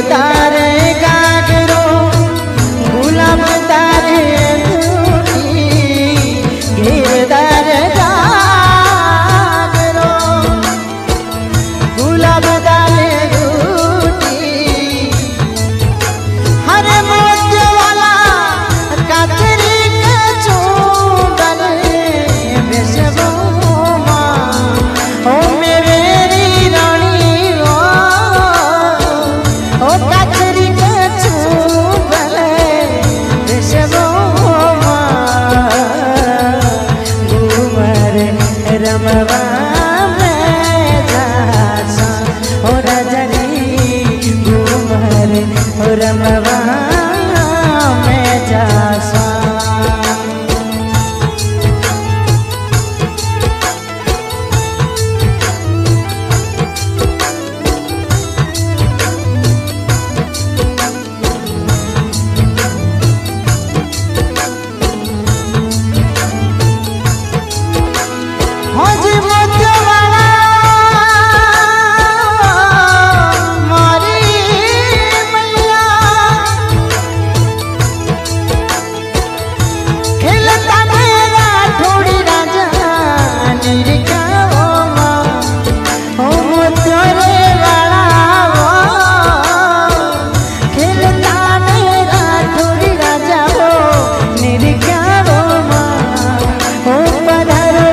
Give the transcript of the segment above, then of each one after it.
तारे गागरो गुलाब तारे दूती गिरदार गागरो गुलाब तारे दूती हरे मोती वाला कातरी के चूबन बेसबो माँ ओ मेरी रानी ओ कातरी के चूबन बेसबो माँ घूमर रमवा में जासा ओ रजनी घूमर रमवा में जासा जी मोतिया वाला मारी मैया खेलता मेरा थोड़ी राजा निरिका ओ माँ ओ मोतिया वाला खेलता मेरा थोड़ी राजा ओ निरिका ओ माँ ओ पधारो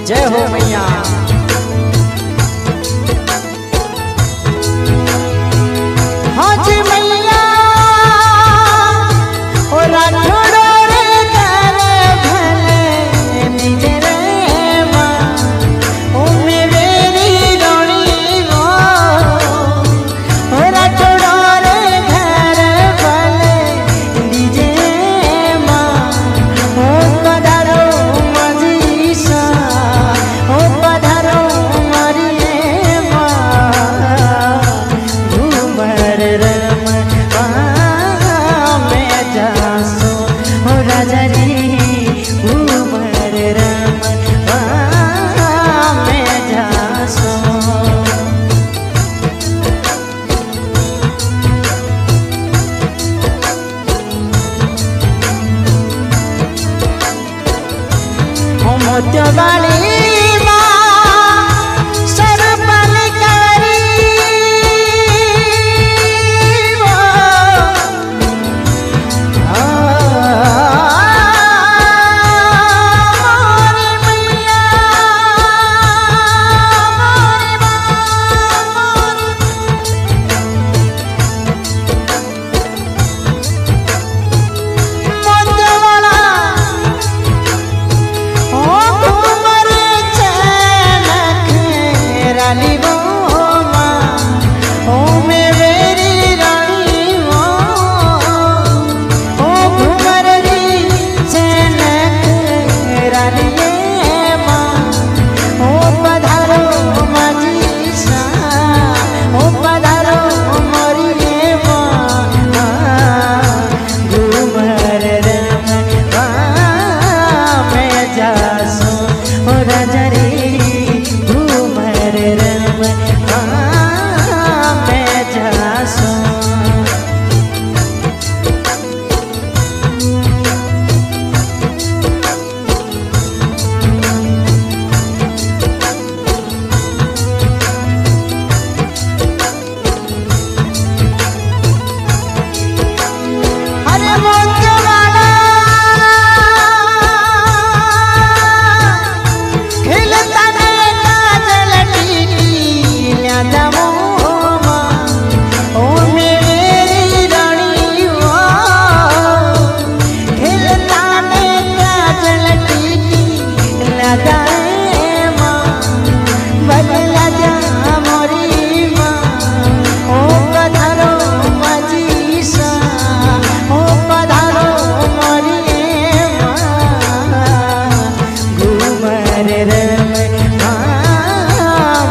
जय हो मैया हाँ जी मैया ओ राठौड़ो रे करे भले निज रे माँ ओ मेरी रानी वो ओ राठौड़ो रे करे भले निज माँ ओ पधारो मजी सा ओ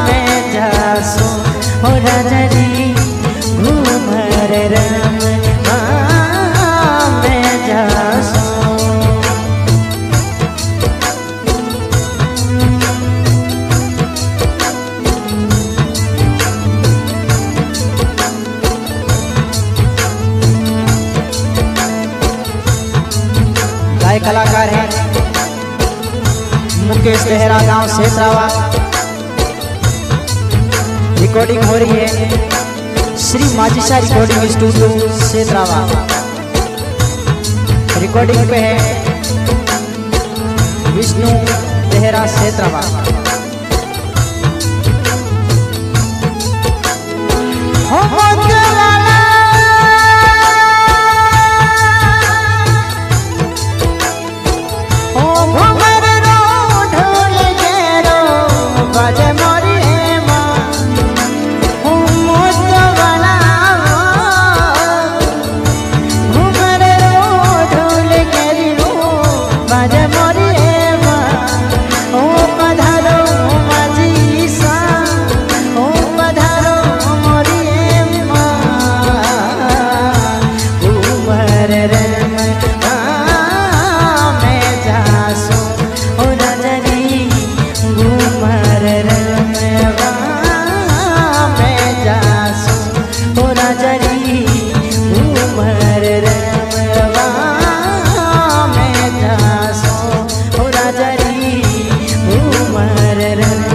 मैं जासो हो राजा री घूमर राम मैं जासो। गायक कलाकार हैं मुकेश बेहरा, गांव सेतरावा। रिकॉर्डिंग हो रही है श्री माजिशा रिकॉर्डिंग स्टूडियो सेतरावा। रिकॉर्डिंग पे है विष्णु बेहरा सेतरावा। Run